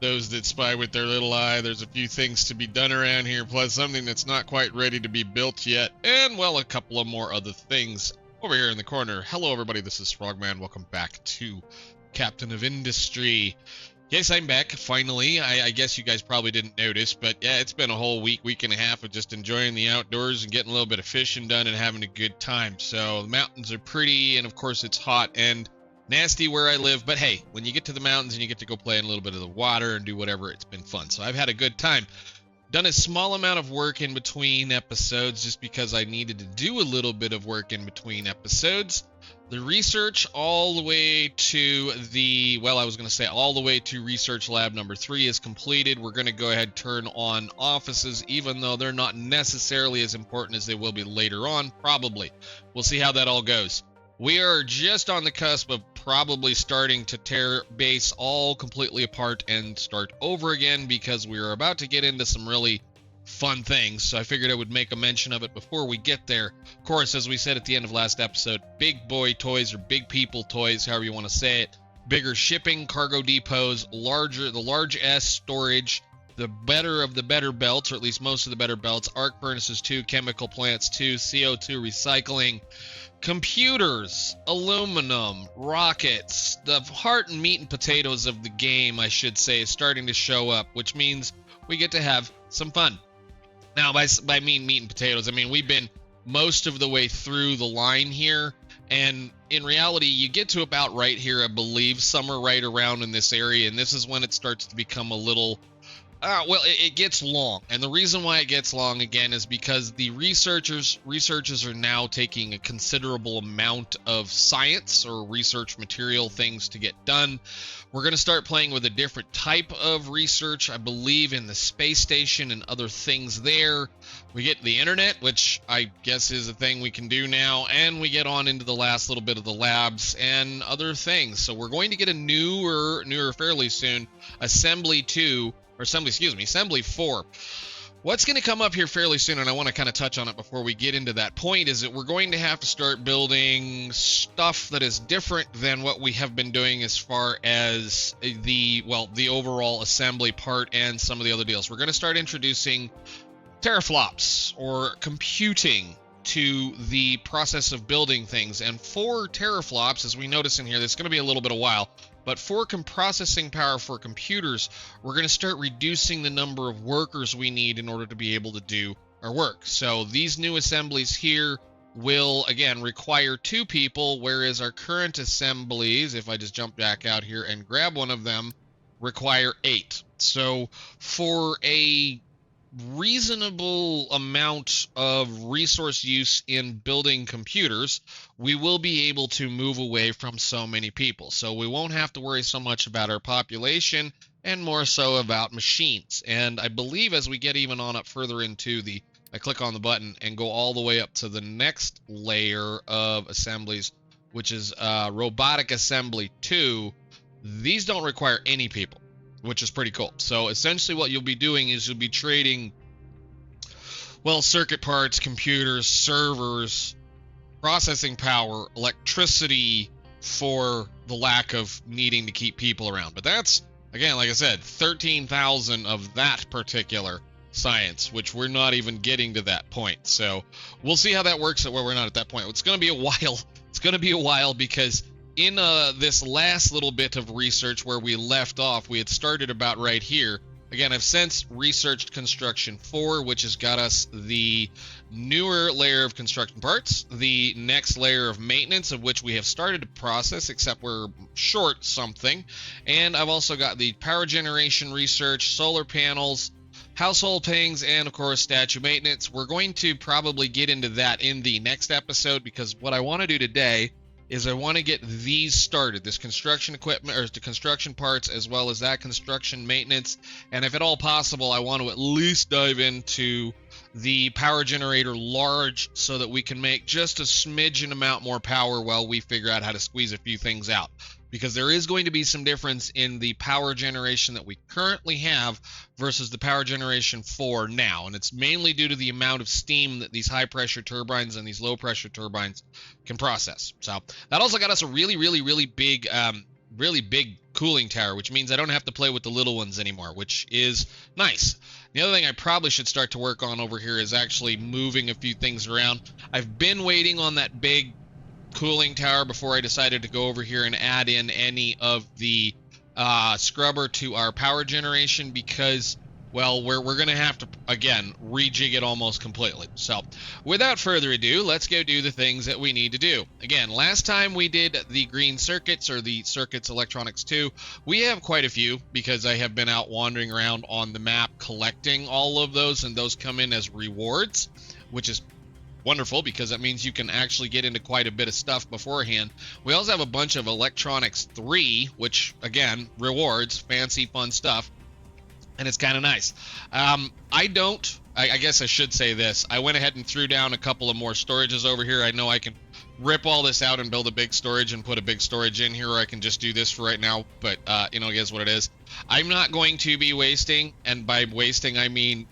those that spy with their little eye. There's a few things to be done around here, plus something that's not quite ready to be built yet, and, well, a couple of more other things over here in the corner. Hello, everybody. This is Frogman. Welcome back to Captain of Industry. Yes, I'm back, finally. I guess you guys probably didn't notice, but yeah, it's been a whole week and a half of just enjoying the outdoors and getting a little bit of fishing done and having a good time. So the mountains are pretty, and of course it's hot and nasty where I live, but hey, when you get to the mountains and you get to go play in a little bit of the water and do whatever, it's been fun. So I've had a good time. Done a small amount of work in between episodes just because I needed to do a little bit of work in between episodes. The research all the way to all the way to research lab number 3 is completed. We're going to go ahead and turn on offices, even though they're not necessarily as important as they will be later on, probably. We'll see how that all goes. We are just on the cusp of probably starting to tear base all completely apart and start over again, because we are about to get into some really fun things, so I figured I would make a mention of it before we get there. Of course, as we said at the end of last episode, big boy toys or big people toys, however you want to say it, bigger shipping, cargo depots, the large S storage, the better of the better belts, or at least most of the better belts, arc furnaces 2, chemical plants 2, CO2 recycling, computers, aluminum, rockets, the heart and meat and potatoes of the game, I should say, is starting to show up, which means we get to have some fun. Now, by meat and potatoes, I mean we've been most of the way through the line here, and in reality, you get to about right here, I believe, somewhere right around in this area, and this is when it starts to become a little, it gets long. And the reason why it gets long, again, is because the researchers are now taking a considerable amount of science or research material things to get done. We're going to start playing with a different type of research, I believe, in the space station and other things there. We get the internet, which I guess is a thing we can do now, and we get on into the last little bit of the labs and other things. So we're going to get a newer fairly soon, Assembly 4. What's going to come up here fairly soon, and I want to kind of touch on it before we get into that point, is that we're going to have to start building stuff that is different than what we have been doing as far as the overall assembly part and some of the other deals. We're going to start introducing teraflops, or computing, to the process of building things. And for teraflops, as we notice in here, there's going to be a little bit of while, but for processing power for computers, we're going to start reducing the number of workers we need in order to be able to do our work. So these new assemblies here will, again, require 2 people, whereas our current assemblies, if I just jump back out here and grab one of them, require 8. So for a reasonable amount of resource use in building computers, we will be able to move away from so many people. So we won't have to worry so much about our population and more so about machines. And I believe as we get even on up further into I click on the button and go all the way up to the next layer of assemblies, which is robotic assembly 2, these don't require any people, which is pretty cool. So essentially what you'll be doing is you'll be trading, circuit parts, computers, servers, processing power, electricity, for the lack of needing to keep people around. But that's, again, like I said, 13,000 of that particular science, which we're not even getting to that point. So we'll see how that works where we're not at that point. It's going to be a while. It's going to be a while, because in this last little bit of research where we left off, we had started about right here. Again, I've since researched construction 4, which has got us the newer layer of construction parts, the next layer of maintenance, of which we have started to process, except we're short something. And I've also got the power generation research, solar panels, household pings, and of course statue maintenance. We're going to probably get into that in the next episode, because what I want to do today is I want to get these started, this construction equipment, or the construction parts, as well as that construction maintenance. And if at all possible, I want to at least dive into the power generator large, so that we can make just a smidgen amount more power while we figure out how to squeeze a few things out. Because there is going to be some difference in the power generation that we currently have versus the power generation 4 now. And it's mainly due to the amount of steam that these high pressure turbines and these low pressure turbines can process. So that also got us a really big really big cooling tower, which means I don't have to play with the little ones anymore, which is nice. The other thing I probably should start to work on over here is actually moving a few things around. I've been waiting on that big cooling tower before I decided to go over here and add in any of the scrubber to our power generation, because, well, we're going to have to, again, rejig it almost completely. So, without further ado, let's go do the things that we need to do. Again, last time we did the green circuits, or the circuits electronics 2, we have quite a few, because I have been out wandering around on the map collecting all of those, and those come in as rewards, which is wonderful, because that means you can actually get into quite a bit of stuff beforehand. We also have a bunch of electronics 3, which, again, rewards, fancy, fun stuff. And it's kind of nice. I guess I should say this. I went ahead and threw down a couple of more storages over here. I know I can rip all this out and build a big storage and put a big storage in here, or I can just do this for right now. But, you know, guess what it is. I'm not going to be wasting, and by wasting I mean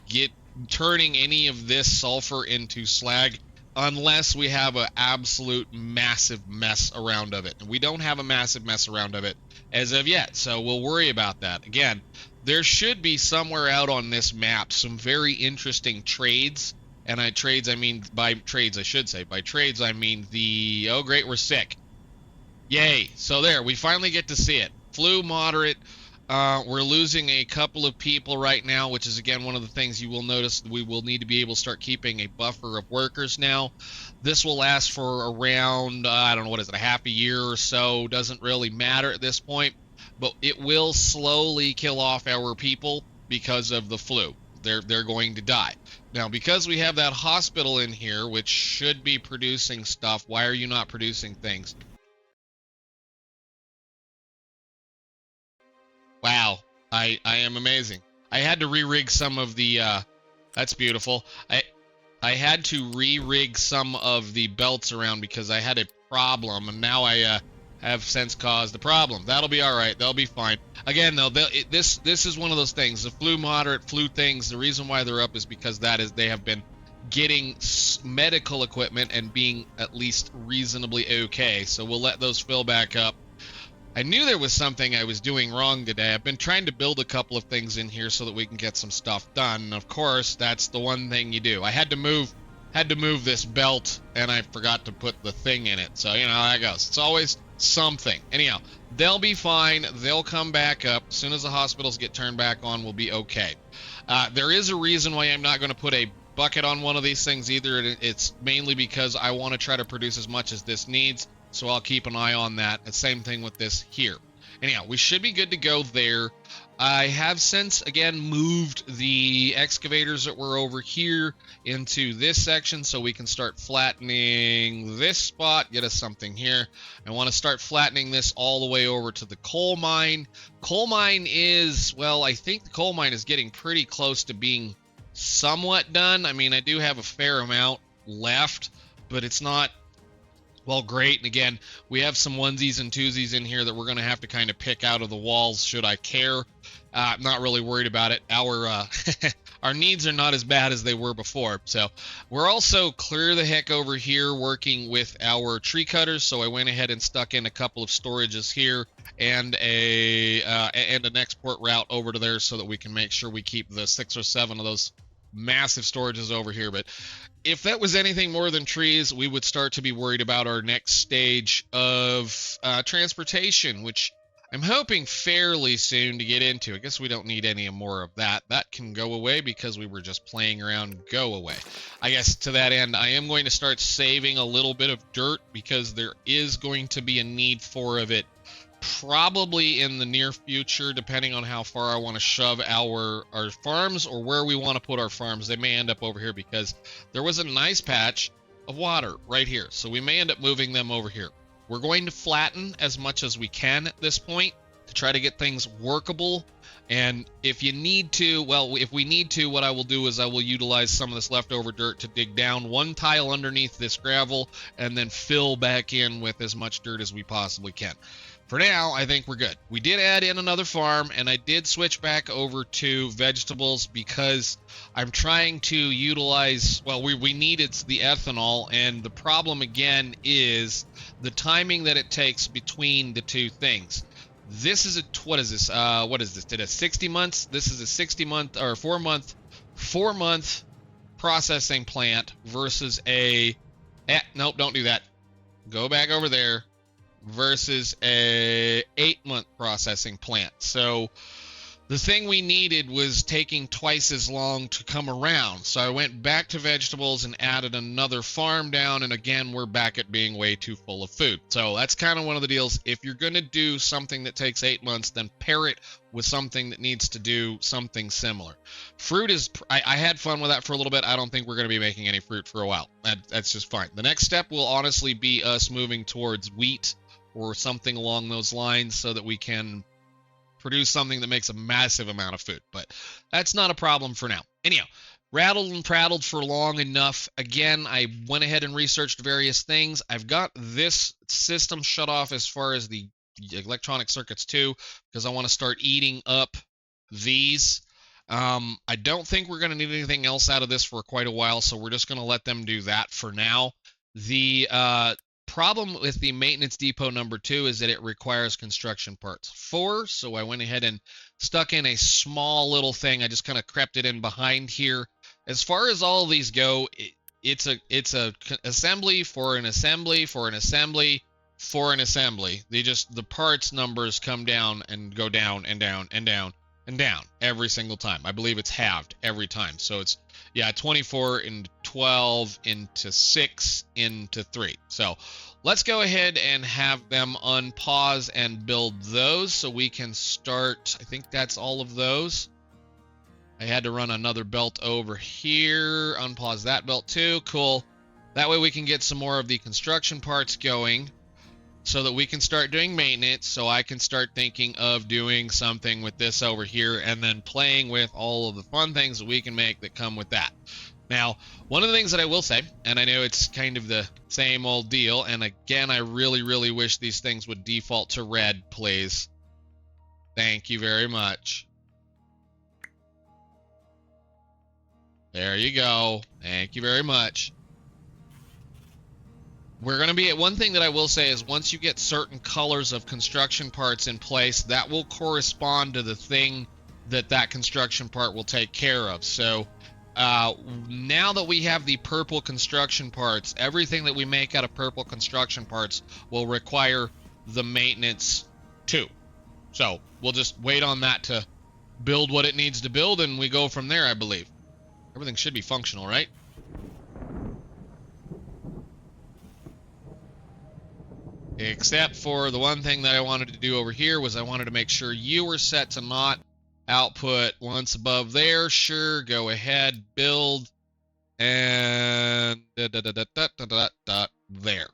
turning any of this sulfur into slag, unless we have an absolute massive mess around of it. And we don't have a massive mess around of it as of yet, so we'll worry about that. Again, there should be somewhere out on this map some very interesting trades, and by trades I mean the, oh great, we're sick. Yay, so there, we finally get to see it. Flu moderate. We're losing a couple of people right now, which is, again, one of the things you will notice. We will need to be able to start keeping a buffer of workers now. This will last for around, I don't know, what is it, a half a year or so. Doesn't really matter at this point, but it will slowly kill off our people because of the flu. They're going to die. Now, because we have that hospital in here, which should be producing stuff, why are you not producing things? Wow, I am amazing. I had to re-rig some of the, that's beautiful. I had to re-rig some of the belts around because I had a problem, and now I have since caused the problem. That'll be all right. They'll be fine. Again, though, this is one of those things. The flu moderate, flu things, the reason why they're up is because they have been getting medical equipment and being at least reasonably okay. So we'll let those fill back up. I knew there was something I was doing wrong today. I've been trying to build a couple of things in here so that we can get some stuff done. And of course, that's the one thing you do. I had to move this belt, and I forgot to put the thing in it. So, you know how that goes. It's always something. Anyhow, they'll be fine. They'll come back up. As soon as the hospitals get turned back on, we'll be okay. There is a reason why I'm not going to put a bucket on one of these things either. It's mainly because I want to try to produce as much as this needs. So I'll keep an eye on that. The same thing with this here. Anyhow, we should be good to go there. I have since, again, moved the excavators that were over here into this section so we can start flattening this spot, get us something here. I want to start flattening this all the way over to the coal mine. Coal mine is, well, I think the coal mine is getting pretty close to being somewhat done. I mean, I do have a fair amount left, but it's not, well, great. And again, we have some onesies and twosies in here that we're going to have to kind of pick out of the walls should I care. I'm not really worried about it. Our needs are not as bad as they were before. So we're also clear the heck over here working with our tree cutters. So I went ahead and stuck in a couple of storages here and an export route over to there so that we can make sure we keep the 6 or 7 of those massive storages over here. But if that was anything more than trees, we would start to be worried about our next stage of transportation, which I'm hoping fairly soon to get into. I guess we don't need any more of that. That can go away because we were just playing around. Go away. I guess to that end, I am going to start saving a little bit of dirt because there is going to be a need for it probably in the near future, depending on how far I want to shove our farms or where we want to put our farms. They may end up over here because there was a nice patch of water right here. So we may end up moving them over here. We're going to flatten as much as we can at this point to try to get things workable. And if you need to, well, if we need to, what I will do is I will utilize some of this leftover dirt to dig down one tile underneath this gravel and then fill back in with as much dirt as we possibly can. For now, I think we're good. We did add in another farm, and I did switch back over to vegetables because I'm trying to utilize, well, we needed the ethanol, and the problem again is the timing that it takes between the two things. This is a, what is this? What is this? Did a 60 months? This is a 60-month or 4-month processing plant versus a, nope, don't do that. Go back over there, versus a 8-month processing plant. So the thing we needed was taking twice as long to come around. So I went back to vegetables and added another farm down, and again, we're back at being way too full of food. So that's kind of one of the deals. If you're going to do something that takes 8 months, then pair it with something that needs to do something similar. Fruit is, I had fun with that for a little bit. I don't think we're going to be making any fruit for a while. That's just fine. The next step will honestly be us moving towards wheat or something along those lines so that we can produce something that makes a massive amount of food. But that's not a problem for now. Anyhow, rattled and prattled for long enough. Again, I went ahead and researched various things. I've got this system shut off as far as the electronic circuits too, because I want to start eating up these. I don't think we're going to need anything else out of this for quite a while, so we're just going to let them do that for now. The problem with the maintenance depot number 2 is that it requires construction parts 4, so I went ahead and stuck in a small little thing. I just kind of crept it in behind here. As far as all of these go, it's a assembly for an assembly for an assembly for an assembly. The parts numbers come down and go down and down and down and down every single time. I believe it's halved every time. So it's, yeah, 24 into 12 into 6 into 3. So let's go ahead and have them unpause and build those so we can start. I think that's all of those. I had to run another belt over here. Unpause that belt too. Cool. That way we can get some more of the construction parts going so that we can start doing maintenance, so I can start thinking of doing something with this over here and then playing with all of the fun things that we can make that come with that. Now, one of the things that I will say, and I know it's kind of the same old deal, and again, I really, really wish these things would default to red, please. Thank you very much. There you go. Thank you very much. We're going to be at one thing that I will say is once you get certain colors of construction parts in place, that will correspond to the thing that construction part will take care of. So now that we have the purple construction parts, everything that we make out of purple construction parts will require the maintenance too. So we'll just wait on that to build what it needs to build, and we go from there, I believe. Everything should be functional, right? Except for the one thing that I wanted to do over here was I wanted to make sure you were set to not output once above there. Sure, go ahead, build, and there.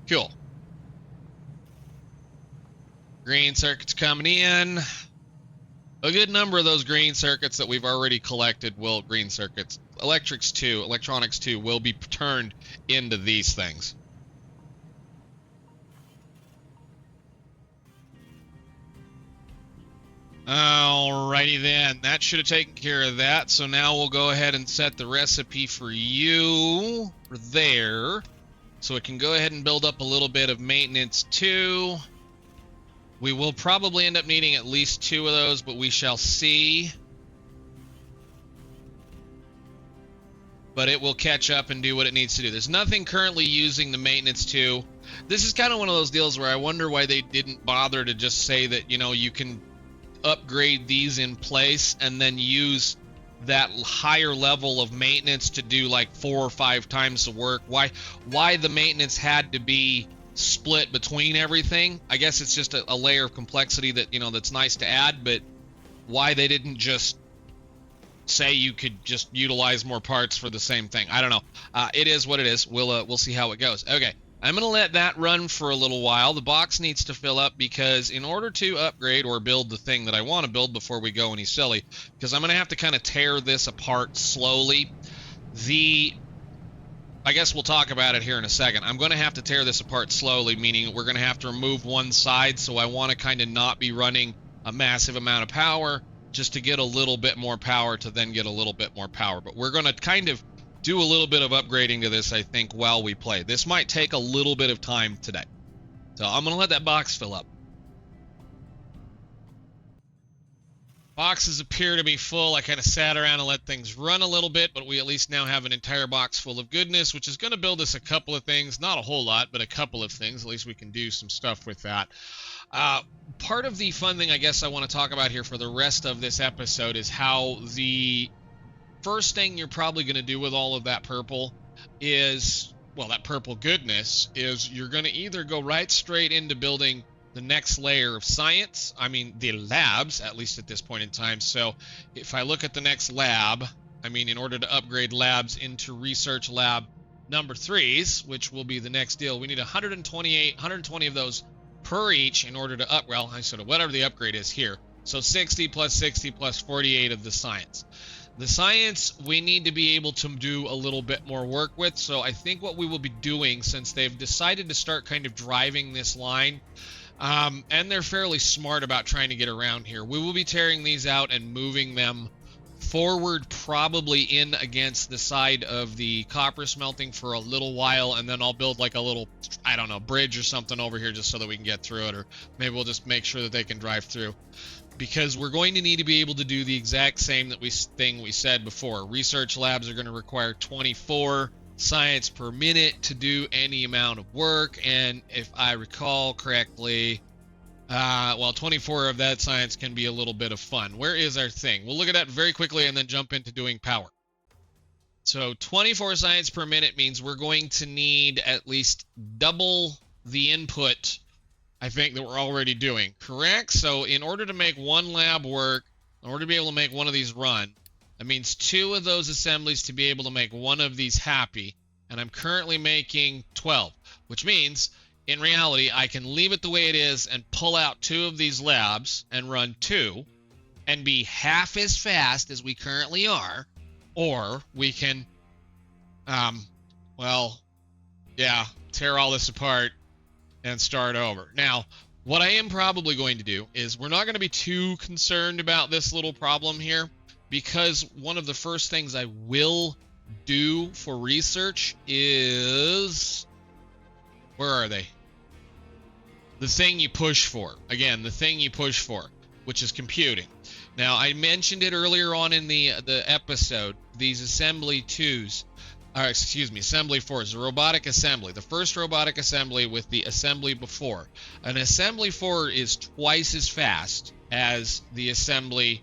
Cool. Green circuits coming in. A good number of those green circuits that we've already collected will, green circuits, electronics too, will be turned into these things. Alrighty then, that should have taken care of that. So now we'll go ahead and set the recipe for you for there. So it can go ahead and build up a little bit of maintenance too. We will probably end up needing at least 2 of those, but we shall see. But it will catch up and do what it needs to do. There's nothing currently using the maintenance 2. This is kind of one of those deals where I wonder why they didn't bother to just say that, you know, you can upgrade these in place and then use that higher level of maintenance to do like 4 or 5 times the work. Why the maintenance had to be split between everything? I guess it's just a layer of complexity that, you know, that's nice to add, but why they didn't just say you could just utilize more parts for the same thing, I don't know. It is what it is. We'll see how it goes. Okay, I'm gonna let that run for a little while. The box needs to fill up because in order to upgrade or build the thing that I want to build before we go any silly, because I'm gonna have to kind of tear this apart slowly. I guess we'll talk about it here in a second. I'm going to have to tear this apart slowly, meaning we're going to have to remove one side, so I want to kind of not be running a massive amount of power just to get a little bit more power to then get a little bit more power. But we're going to kind of do a little bit of upgrading to this, I think, while we play. This might take a little bit of time today. So I'm going to let that box fill up. Boxes appear to be full. I kind of sat around and let things run a little bit, but we at least now have an entire box full of goodness, which is going to build us a couple of things. Not a whole lot, but a couple of things. At least we can do some stuff with that. Part of the fun thing I guess I want to talk about here for the rest of this episode is how the first thing you're probably going to do with all of that purple is, well, that purple goodness is you're going to either go right straight into building the next layer of science, I mean the labs, at least at this point in time. So if I look at the next lab, I mean in order to upgrade labs into research lab number 3s, which will be the next deal, we need 120 of those per each in order to well, I sort of whatever the upgrade is here. So 60 plus 48 of the science. The science we need to be able to do a little bit more work with. So I think what we will be doing, since they've decided to start kind of driving this line, and they're fairly smart about trying to get around here, we will be tearing these out and moving them forward, probably in against the side of the copper smelting for a little while, and then I'll build like a little, I don't know, bridge or something over here just so that we can get through it, or maybe we'll just make sure that they can drive through, because we're going to need to be able to do the exact same thing we said before. Research labs are going to require 24 science per minute to do any amount of work, and if I recall correctly, well, 24 of that science can be a little bit of fun. Where is our thing? We'll look at that very quickly and then jump into doing power. So 24 science per minute means we're going to need at least double the input, I think, that we're already doing, correct? So in order to make one lab work, in order to be able to make one of these run, that means 2 of those assemblies to be able to make one of these happy, and I'm currently making 12, which means in reality I can leave it the way it is and pull out 2 of these labs and run 2 and be half as fast as we currently are, or we can well, yeah, tear all this apart and start over. Now, what I am probably going to do is we're not going to be too concerned about this little problem here, because one of the first things I will do for research is, where are they? The thing you push for. Again, the thing you push for, which is computing. Now, I mentioned it earlier on in the episode, these assembly 2s, assembly 4s, the robotic assembly, the first robotic assembly with the assembly before. An assembly 4 is twice as fast as the assembly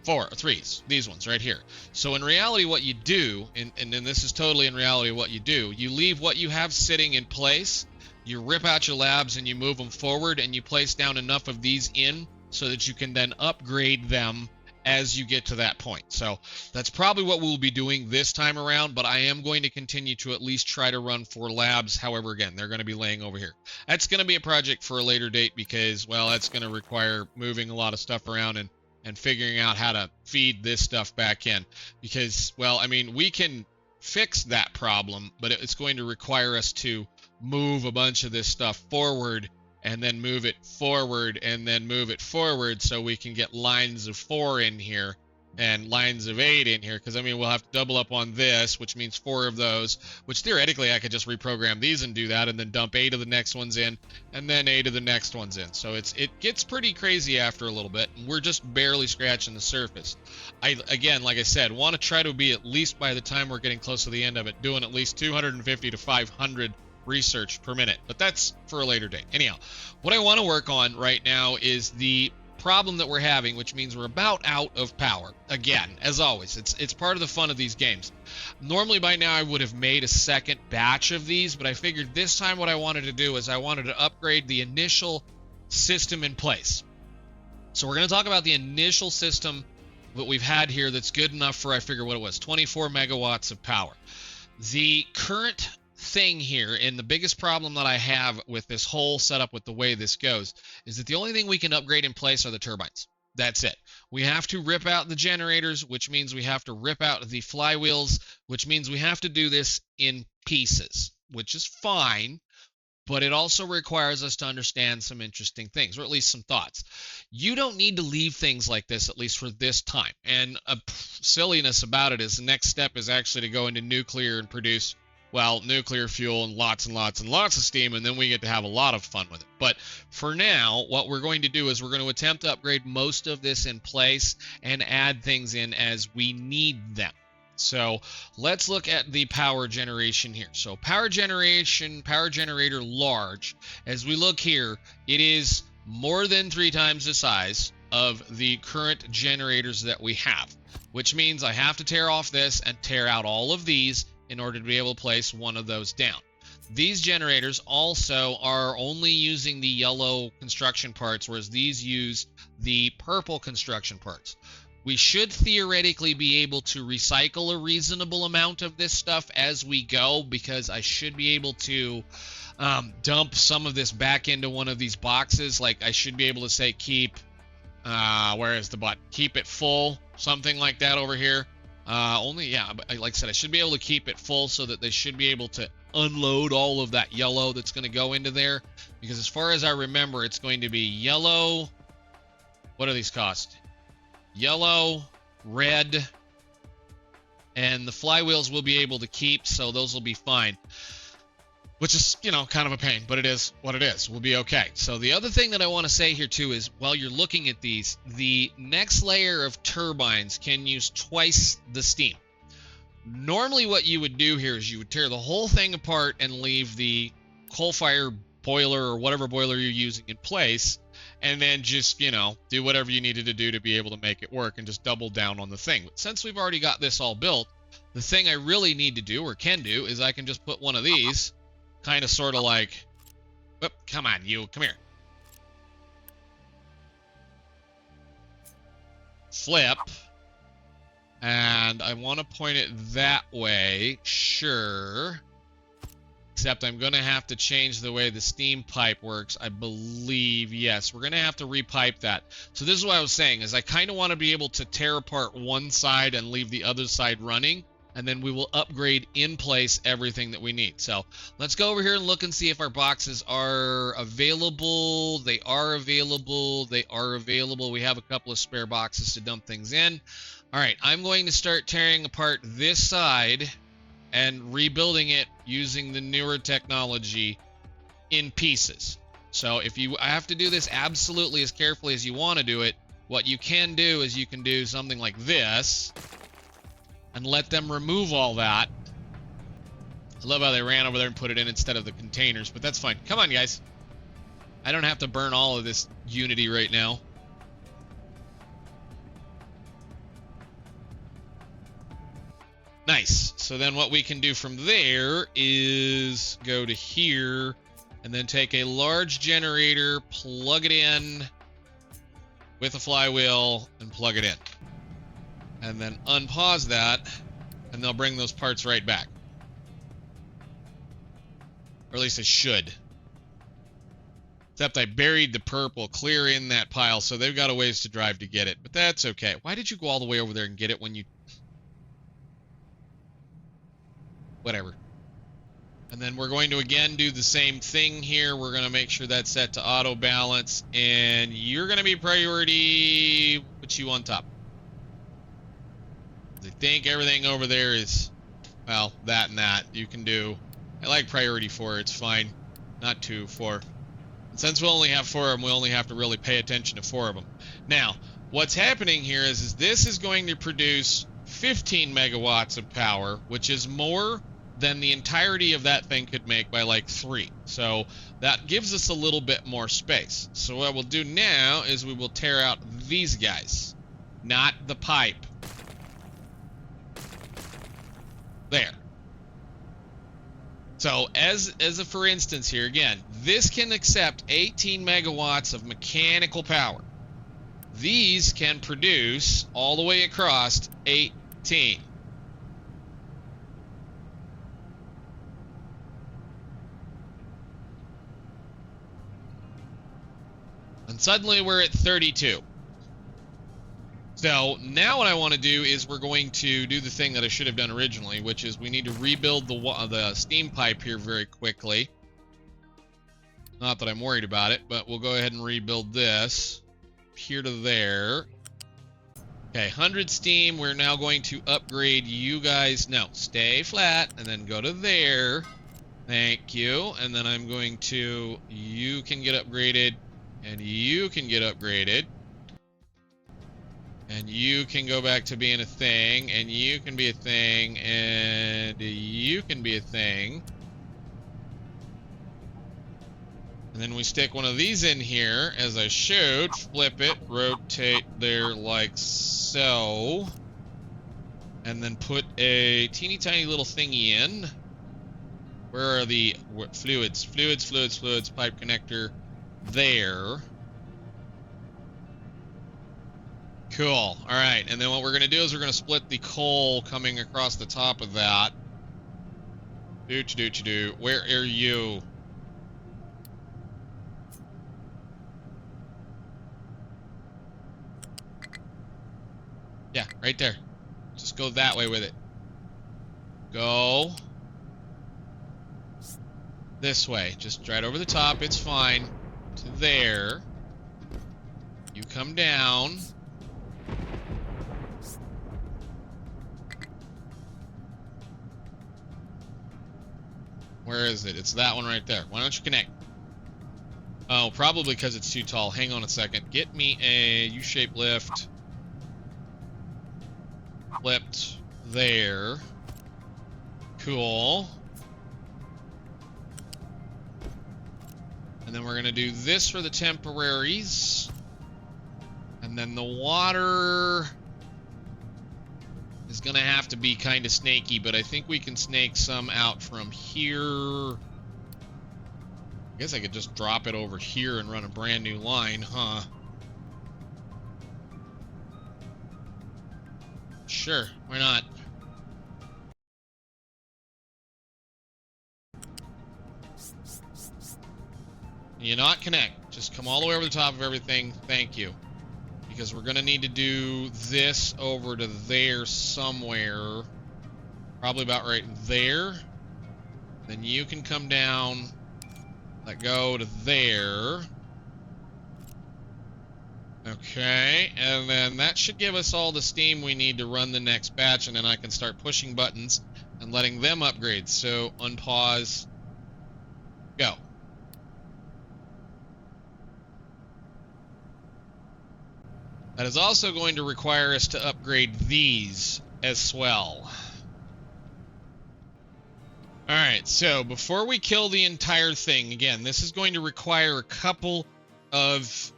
3s, these ones right here. So in reality what you do, and this is totally in reality what you do, you leave what you have sitting in place, you rip out your labs and you move them forward, and you place down enough of these in so that you can then upgrade them as you get to that point. So that's probably what we'll be doing this time around, but I am going to continue to at least try to run 4 labs. However, again, they're going to be laying over here. That's going to be a project for a later date because, well, that's going to require moving a lot of stuff around and figuring out how to feed this stuff back in, because, well, I mean, we can fix that problem, but it's going to require us to move a bunch of this stuff forward and then move it forward and then move it forward so we can get lines of 4 in here and lines of 8 in here, because I mean we'll have to double up on this, which means 4 of those, which theoretically I could just reprogram these and do that and then dump 8 of the next ones in and then 8 of the next ones in. So it gets pretty crazy after a little bit, and we're just barely scratching the surface. Again, like I said, want to try to be, at least by the time we're getting close to the end of it, doing at least 250 to 500 research per minute, but that's for a later date. Anyhow, what I want to work on right now is the problem that we're having, which means we're about out of power. Again, as always, it's part of the fun of these games. Normally by now I would have made a second batch of these, but I figured this time what I wanted to do is I wanted to upgrade the initial system in place. So we're going to talk about the initial system that we've had here that's good enough for, I figure what it was, 24 megawatts of power. The current thing here, and the biggest problem that I have with this whole setup, with the way this goes, is that the only thing we can upgrade in place are the turbines. That's it. We have to rip out the generators, which means we have to rip out the flywheels, which means we have to do this in pieces, which is fine. but it also requires us to understand some interesting things, or at least some thoughts. You don't need to leave things like this, at least for this time. And a silliness about it is the next step is actually to go into nuclear and produce, well, nuclear fuel and lots and lots and lots of steam, and then we get to have a lot of fun with it. But for now, what we're going to do is we're going to attempt to upgrade most of this in place and add things in as we need them. So let's look at the power generation here. So power generation, power generator large. As we look here, it is more than 3 times the size of the current generators that we have, which means I have to tear off this and tear out all of these in order to be able to place one of those down. These generators also are only using the yellow construction parts, whereas these use the purple construction parts. We should theoretically be able to recycle a reasonable amount of this stuff as we go, because I should be able to dump some of this back into one of these boxes. Like I should be able to say keep, where is the button? Keep it full, something like that over here. Like I said, I should be able to keep it full so that they should be able to unload all of that yellow that's going to go into there. Because as far as I remember, it's going to be yellow. What do these cost? Yellow, red, and the flywheels will be able to keep, so those will be fine. Which is, kind of a pain, but it is what it is. We'll be okay. So the other thing that I want to say here too is, while you're looking at these, the next layer of turbines can use twice the steam. Normally what you would do here is you would tear the whole thing apart and leave the coal fire boiler or whatever boiler you're using in place, and then just, do whatever you needed to do to be able to make it work and just double down on the thing. But since we've already got this all built, the thing I really need to do, or can do, is I can just put one of these, kind of sort of like, whoop, come on, you, come here. Flip. And I want to point it that way, sure. Except I'm going to have to change the way the steam pipe works, I believe. Yes, we're going to have to repipe that. So this is what I was saying, is I kind of want to be able to tear apart one side and leave the other side running, and then we will upgrade in place everything that we need. So let's go over here and look and see if our boxes are available. They are available. They are available. We have a couple of spare boxes to dump things in. All right, I'm going to start tearing apart this side and rebuilding it using the newer technology in pieces. So if you have to do this absolutely as carefully as you want to do it, what you can do is you can do something like this and let them remove all that. I love how they ran over there and put it in instead of the containers, but that's fine. Come on, guys. I don't have to burn all of this Unity right now. Nice. So then what we can do from there is go to here and then take a large generator, plug it in with a flywheel, and plug it in. And then unpause that, and they'll bring those parts right back. Or at least it should. Except I buried the purple clear in that pile, so they've got a ways to drive to get it. But that's okay. Why did you go all the way over there and get it when you... Whatever. And then we're going to again do the same thing here. We're going to make sure that's set to auto balance, and you're going to be priority, put you on top. I think everything over there is, well, that and that you can do. I like priority 4, it's fine. Not 2, 4. And since we only have 4 of them, we only have to really pay attention to 4 of them. Now, what's happening here is this is going to produce 15 megawatts of power, which is more than the entirety of that thing could make by like 3. So that gives us a little bit more space. So what we'll do now is we will tear out these guys, not the pipe. There. So as a for instance here, again, this can accept 18 megawatts of mechanical power. These can produce all the way across 18. And suddenly we're at 32. So now what I want to do is we're going to do the thing that I should have done originally, which is we need to rebuild the steam pipe here very quickly. Not that I'm worried about it, but we'll go ahead and rebuild this. Here to there. Okay, 100 steam. We're now going to upgrade you guys. No, stay flat and then go to there. Thank you. And then I'm going to, you can get upgraded and you can get upgraded. And you can go back to being a thing and you can be a thing and you can be a thing. And then we stick one of these in here, as I showed, flip it, rotate there like so. And then put a teeny tiny little thingy in. Where are the fluids? Fluids, pipe connector there. Cool, all right, and then what we're gonna do is we're gonna split the coal coming across the top of that. Where are you? Yeah, right there. Just go that way with it. Go this way. Just right over the top. It's fine. To there. You come down. Where is it? It's that one right there. Why don't you connect? Oh, probably because it's too tall. Hang on a second. Get me a U-shaped lift. Flipped there. Cool. And then we're going to do this for the temporaries. And then the water is going to have to be kind of snaky, but I think we can snake some out from here. I guess I could just drop it over here and run a brand new line, huh? Sure, why not? You not connect. Just come all the way over the top of everything. Thank you. Because we're going to need to do this over to there somewhere. Probably about right there. Then you can come down. Let go to there. Okay, and then that should give us all the steam we need to run the next batch, and then I can start pushing buttons and letting them upgrade. So, unpause. Go. That is also going to require us to upgrade these as well. Alright, so before we kill the entire thing, again, this is going to require a couple of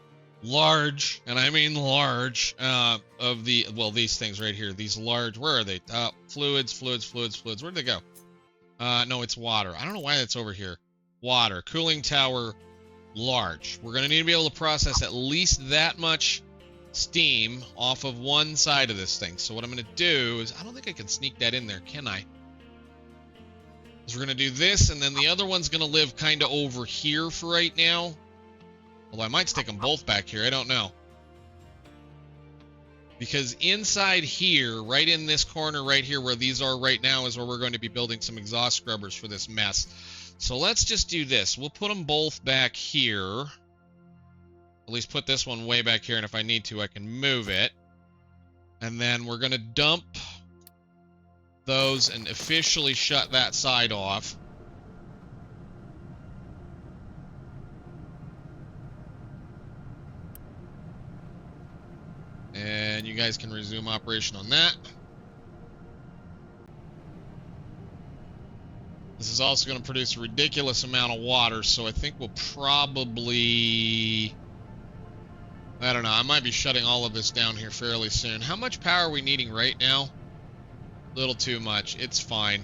large, and I mean large, of the, well, these things right here, these large, where are they? Fluids, where'd they go? No, it's water. I don't know why that's over here. Water, cooling tower, large. We're going to need to be able to process at least that much steam off of one side of this thing. So what I'm going to do is, I don't think I can sneak that in there, can I? So we're going to do this, and then the other one's going to live kind of over here for right now. Although I might stick them both back here, I don't know. Because inside here, right in this corner right here where these are right now is where we're going to be building some exhaust scrubbers for this mess. So let's just do this. We'll put them both back here. At least put this one way back here, and if I need to, I can move it. And then we're going to dump those and officially shut that side off. And you guys can resume operation on that. This is also going to produce a ridiculous amount of water, so I think we'll probably... I don't know, I might be shutting all of this down here fairly soon. How much power are we needing right now? A little too much. It's fine.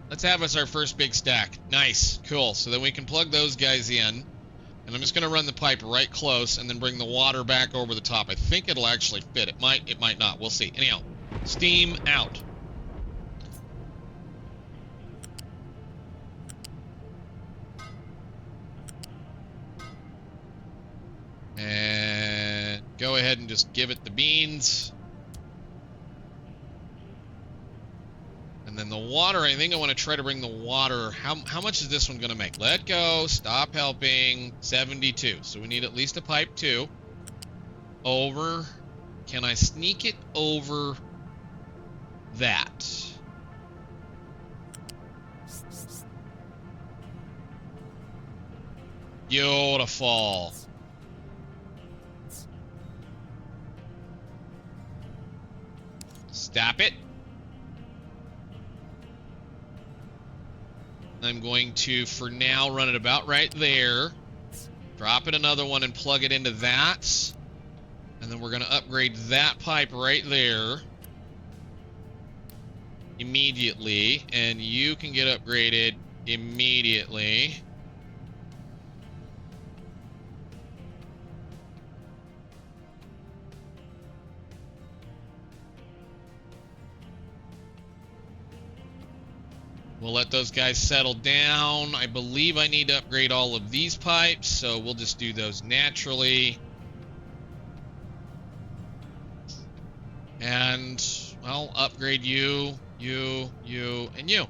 Let's have us our first big stack. Nice. Cool. So then we can plug those guys in. And I'm just going to run the pipe right close and then bring the water back over the top. I think it'll actually fit. It might not. We'll see. Anyhow, steam out. And go ahead and just give it the beans. And then the water water, I think I want to try to bring the water. How much is this one going to make? Let go. Stop helping. 72. So we need at least a pipe 2. Over. Can I sneak it over that? Beautiful. Stop it. I'm going to, for now, run it about right there. Drop it another one and plug it into that. And then we're going to upgrade that pipe right there. Immediately. And you can get upgraded immediately. We'll let those guys settle down. I believe I need to upgrade all of these pipes, so we'll just do those naturally. And, well, upgrade you, you, and you.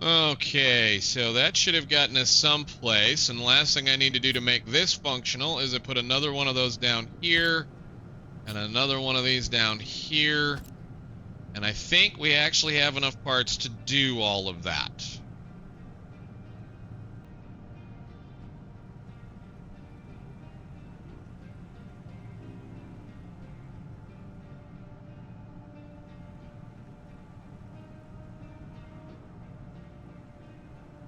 Okay, so that should have gotten us someplace, and the last thing I need to do to make this functional is I put another one of those down here, and another one of these down here, and I think we actually have enough parts to do all of that.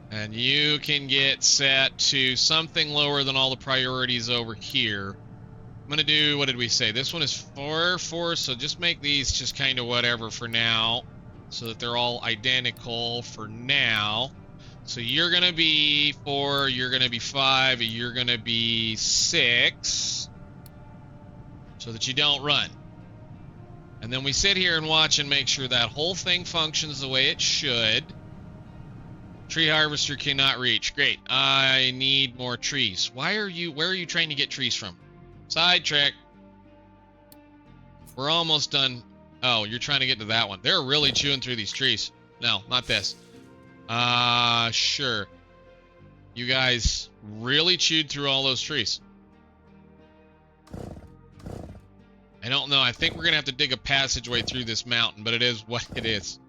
And you can get set to something lower than all the priorities over here. I'm going to do, what did we say? This one is 4, so just make these just kind of whatever for now, so that they're all identical for now. So you're going to be 4, you're going to be 5, you're going to be 6, so that you don't run. And then we sit here and watch and make sure that whole thing functions the way it should. Tree harvester cannot reach. Great. I need more trees. Where are you trying to get trees from? Sidetrack. We're almost done. Oh, you're trying to get to that one. They're really chewing through these trees. No, not this. Sure. You guys really chewed through all those trees. I don't know. I think we're going to have to dig a passageway through this mountain, but it is what it is.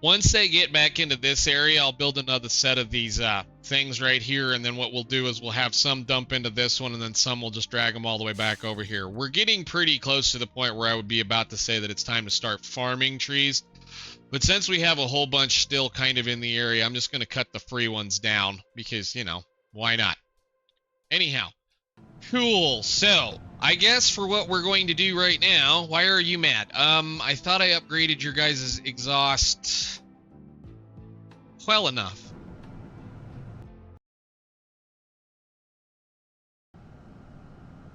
Once they get back into this area, I'll build another set of these things right here, and then what we'll do is we'll have some dump into this one, and then some will just drag them all the way back over here. We're getting pretty close to the point where I would be about to say that it's time to start farming trees. But since we have a whole bunch still kind of in the area, I'm just going to cut the free ones down because, you know, why not? Anyhow, cool. So, I guess for what we're going to do right now, why are you mad? I thought I upgraded your guys' exhaust well enough.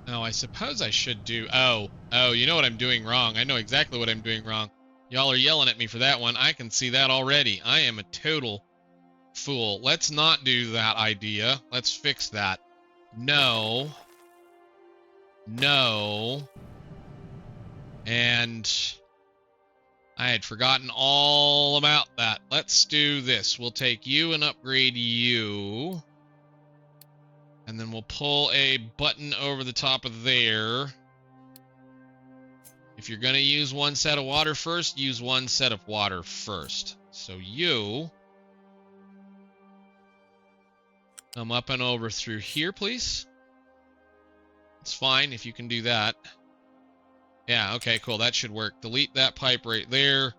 No, I suppose I should do... Oh, you know what I'm doing wrong. I know exactly what I'm doing wrong. Y'all are yelling at me for that one. I can see that already. I am a total fool. Let's not do that idea. Let's fix that. No. No. And I had forgotten all about that. Let's do this. We'll take you and upgrade you. And then we'll pull a button over the top of there. If you're going to use one set of water first, use one set of water first. So you come up and over through here, please. It's fine if you can do that. Yeah, okay, cool. That should work. Delete that pipe right there.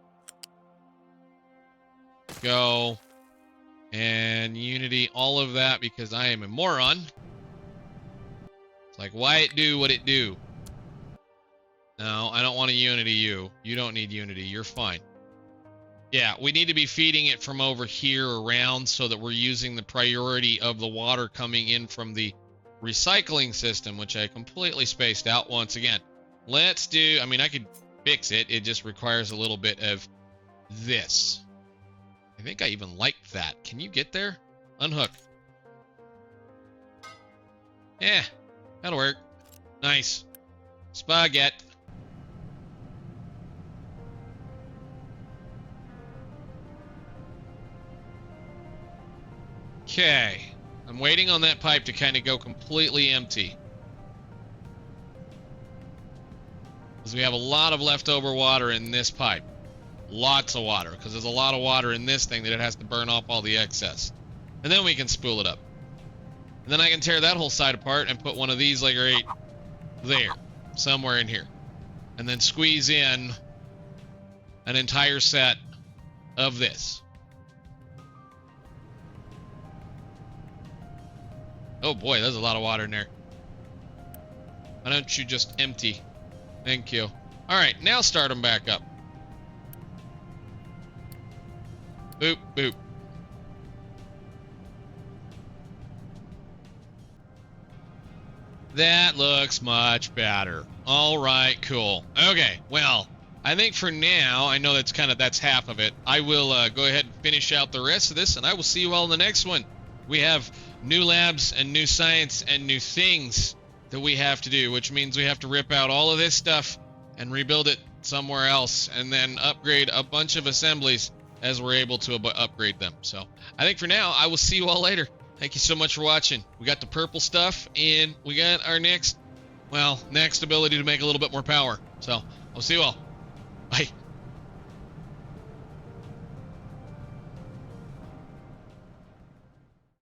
Go. And Unity, all of that, because I am a moron. It's like, why it do what it do? No, I don't want a Unity you. You don't need Unity. You're fine. Yeah, we need to be feeding it from over here around so that we're using the priority of the water coming in from the recycling system, which I completely spaced out once again. Let's do, I mean, I could fix it. It just requires a little bit of this. I think I even like that. Can you get there? Unhook. Yeah, that'll work. Nice. Spaghetti. Okay. I'm waiting on that pipe to kind of go completely empty. Because we have a lot of leftover water in this pipe. Lots of water, because there's a lot of water in this thing that it has to burn off all the excess. And then we can spool it up. And then I can tear that whole side apart and put one of these like right there, somewhere in here. And then squeeze in an entire set of this. Oh boy, there's a lot of water in there. Why don't you just empty? Thank you. Alright, now start them back up. Boop, boop. That looks much better. Alright, cool. Okay, well, I think for now, I know that's half of it. I will go ahead and finish out the rest of this, and I will see you all in the next one. We have new labs and new science and new things that we have to do, which means we have to rip out all of this stuff and rebuild it somewhere else, and then upgrade a bunch of assemblies as we're able to upgrade them. So I think for now, I will see you all later. Thank you so much for watching. We got the purple stuff, and we got our next ability to make a little bit more power. So I'll see you all. Bye.